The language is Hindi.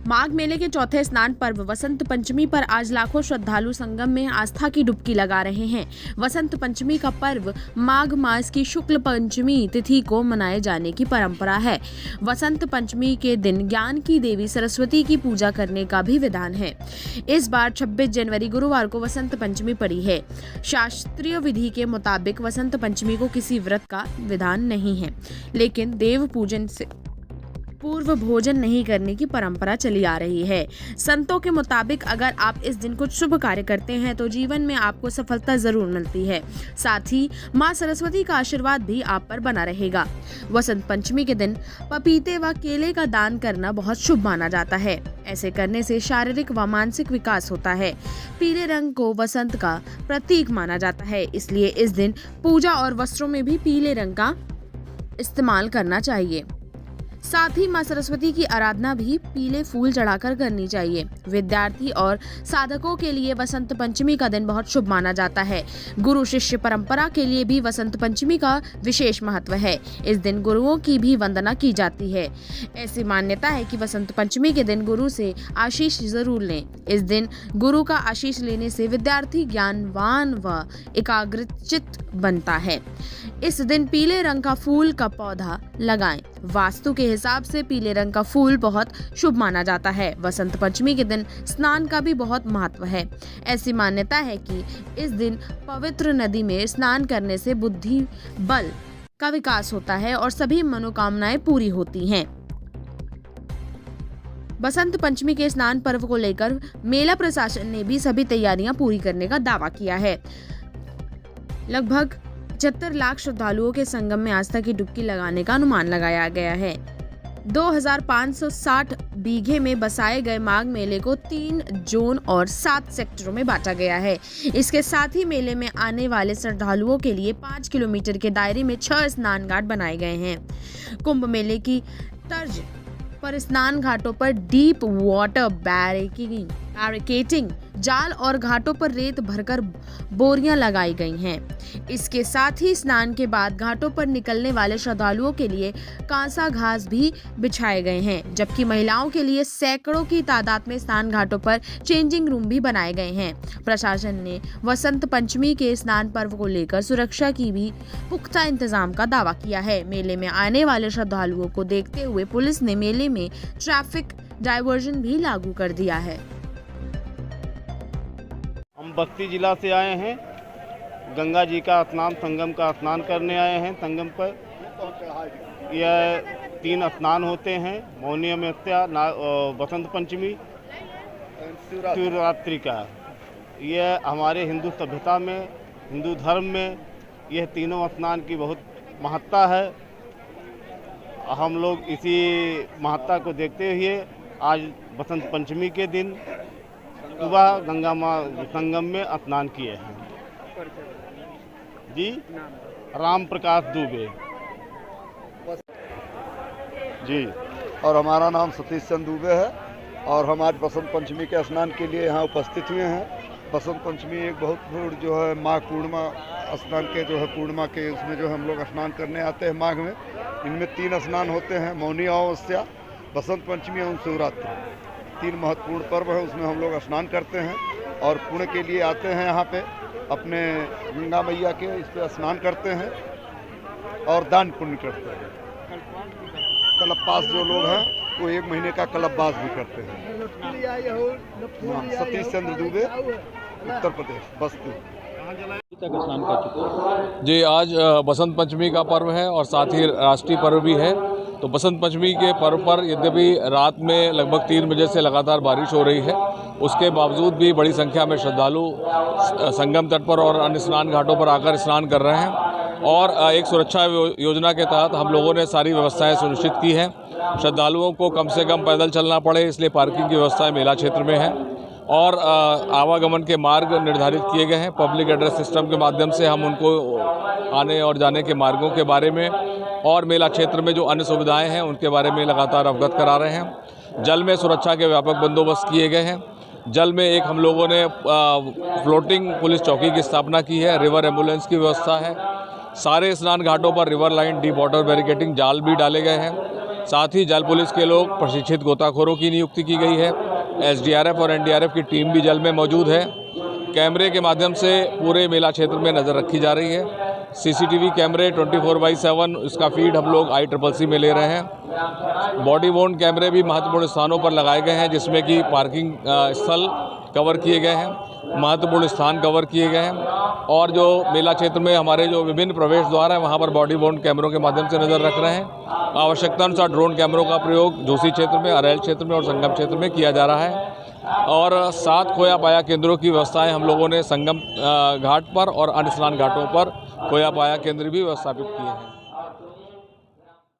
माघ मेले के चौथे स्नान पर्व वसंत पंचमी पर आज लाखों श्रद्धालु संगम में आस्था की डुबकी लगा रहे हैं। वसंत पंचमी का पर्व माघ मास की शुक्ल पंचमी तिथि को मनाए जाने की परंपरा है। वसंत पंचमी के दिन ज्ञान की देवी सरस्वती की पूजा करने का भी विधान है। इस बार 26 जनवरी गुरुवार को वसंत पंचमी पड़ी है। शास्त्रीय विधि के मुताबिक वसंत पंचमी को किसी व्रत का विधान नहीं है, लेकिन देव पूजन से पूर्व भोजन नहीं करने की परंपरा चली आ रही है। संतों के मुताबिक अगर आप इस दिन कुछ शुभ कार्य करते हैं तो जीवन में आपको सफलता जरूर मिलती है। साथ ही मां सरस्वती का आशीर्वाद भी आप पर बना रहेगा। वसंत पंचमी के दिन पपीते व केले का दान करना बहुत शुभ माना जाता है। ऐसे करने से शारीरिक व मानसिक विकास होता है। पीले रंग को वसंत का प्रतीक माना जाता है, इसलिए इस दिन पूजा और वस्त्रों में भी पीले रंग का इस्तेमाल करना चाहिए। साथ ही मां सरस्वती की आराधना भी पीले फूल चढ़ाकर करनी चाहिए। विद्यार्थी और साधकों के लिए वसंत पंचमी का दिन बहुत शुभ माना जाता है। गुरु शिष्य परंपरा के लिए भी वसंत पंचमी का विशेष महत्व है। इस दिन गुरुओं की भी वंदना की जाती है। ऐसी मान्यता है कि वसंत पंचमी के दिन गुरु से आशीष जरूर लें। इस दिन गुरु का आशीष लेने से विद्यार्थी ज्ञानवान व एकाग्रचित्त बनता है। इस दिन पीले रंग का फूल का पौधा लगाएं। वास्तु के हिसाब से पीले रंग का फूल बहुत शुभ माना जाता है। वसंत पंचमी के दिन स्नान का भी बहुत महत्व है। ऐसी मान्यता है कि इस दिन पवित्र नदी में स्नान करने से बुद्धि बल का विकास होता है और सभी मनोकामनाएं पूरी होती हैं। बसंत पंचमी के स्नान पर्व को लेकर मेला प्रशासन ने भी सभी तैयारियां पूरी करने का दावा किया है। लगभग 75 लाख श्रद्धालुओं के संगम में आस्था की डुबकी लगाने का अनुमान लगाया गया है। 2560 बीघे में बसाए गए माघ मेले को 3 जोन और 7 सेक्टरों में बांटा गया है। इसके साथ ही मेले में आने वाले श्रद्धालुओं के लिए 5 किलोमीटर के दायरे में 6 स्नान घाट बनाए गए हैं। कुंभ मेले की तर्ज पर स्नान घाटों पर डीप वाटर बैरिकेटिंग जाल और घाटों पर रेत भरकर बोरियां लगाई गई हैं। इसके साथ ही स्नान के बाद घाटों पर निकलने वाले श्रद्धालुओं के लिए कांसा घास भी बिछाए गए हैं, जबकि महिलाओं के लिए सैकड़ों की तादाद में स्नान घाटों पर चेंजिंग रूम भी बनाए गए हैं। प्रशासन ने वसंत पंचमी के स्नान पर्व को लेकर सुरक्षा की भी पुख्ता इंतजाम का दावा किया है। मेले में आने वाले श्रद्धालुओं को देखते हुए पुलिस ने मेले में ट्रैफिक डायवर्जन भी लागू कर दिया है। हम बस्ती जिला से आए हैं। गंगा जी का स्नान, संगम का स्नान करने आए हैं। संगम पर यह 3 स्नान होते हैं। मौनी अमावस्या, बसंत पंचमी, शिवरात्रि का। यह हमारे हिंदू सभ्यता में, हिंदू धर्म में यह तीनों स्नान की बहुत महत्ता है। हम लोग इसी महत्ता को देखते हुए आज बसंत पंचमी के दिन सुबह गंगा माँ संगम में स्नान किए हैं। जी, राम प्रकाश दुबे जी। और हमारा नाम सतीश चंद दुबे है और हम आज बसंत पंचमी के स्नान के लिए यहाँ उपस्थित हुए हैं। बसंत पंचमी एक बहुत बड़ी जो है माघ पूर्णिमा स्नान के जो है पूर्णिमा के उसमें जो हम लोग स्नान करने आते हैं माघ में। इनमें 3 स्नान होते हैं, मौनी अमावस्या, बसंत पंचमी और शिवरात्रि। 3 महत्वपूर्ण पर्व है, उसमें हम लोग स्नान करते हैं और पुण्य के लिए आते हैं। यहाँ पे अपने गंगा मैया के इस पर स्नान करते हैं और दान पुण्य करते हैं। कल्पवास जो लोग हैं वो 1 महीने का कल्पवास भी करते हैं। सतीश चंद्र दुबे, उत्तर प्रदेश, बस्ती। जी, आज बसंत पंचमी का पर्व है और साथ ही राष्ट्रीय पर्व भी है। तो बसंत पंचमी के पर्व पर यद्यपि रात में लगभग 3 बजे से लगातार बारिश हो रही है, उसके बावजूद भी बड़ी संख्या में श्रद्धालु संगम तट पर और अन्य स्नान घाटों पर आकर स्नान कर रहे हैं। और एक सुरक्षा योजना के तहत हम लोगों ने सारी व्यवस्थाएं सुनिश्चित की हैं। श्रद्धालुओं को कम से कम पैदल चलना पड़े, इसलिए पार्किंग की व्यवस्थाएं मेला क्षेत्र में है और आवागमन के मार्ग निर्धारित किए गए हैं। पब्लिक एड्रेस सिस्टम के माध्यम से हम उनको आने और जाने के मार्गों के बारे में और मेला क्षेत्र में जो अन्य सुविधाएं हैं उनके बारे में लगातार अवगत करा रहे हैं। जल में सुरक्षा के व्यापक बंदोबस्त किए गए हैं। जल में एक हम लोगों ने फ्लोटिंग पुलिस चौकी की स्थापना की है। रिवर एम्बुलेंस की व्यवस्था है। सारे स्नान घाटों पर river line, deep water barricading जाल भी डाले गए हैं। साथ ही जल पुलिस के लोग प्रशिक्षित गोताखोरों की नियुक्ति की गई है। SDRF और NDRF की टीम भी जल में मौजूद है। कैमरे के माध्यम से पूरे मेला क्षेत्र में नज़र रखी जा रही है। CCTV कैमरे 24/7 इसका फीड हम लोग ICCC में ले रहे हैं। बॉडी वोर्न कैमरे भी महत्वपूर्ण स्थानों पर लगाए गए हैं, जिसमें कि पार्किंग स्थल कवर किए गए हैं, महत्वपूर्ण स्थान कवर किए गए हैं और जो मेला क्षेत्र में हमारे जो विभिन्न प्रवेश द्वार हैं वहाँ पर बॉडी वोर्न कैमरों के माध्यम से नज़र रख रहे हैं। आवश्यकता अनुसार ड्रोन कैमरों का प्रयोग जोशी क्षेत्र में, अरैल क्षेत्र में और संगम क्षेत्र में किया जा रहा है और 7 खोया पाया केंद्रों की व्यवस्थाएं हम लोगों ने संगम घाट पर और अन्य स्नान घाटों पर खोया पाया केंद्र भी व्यवस्थापित किए हैं।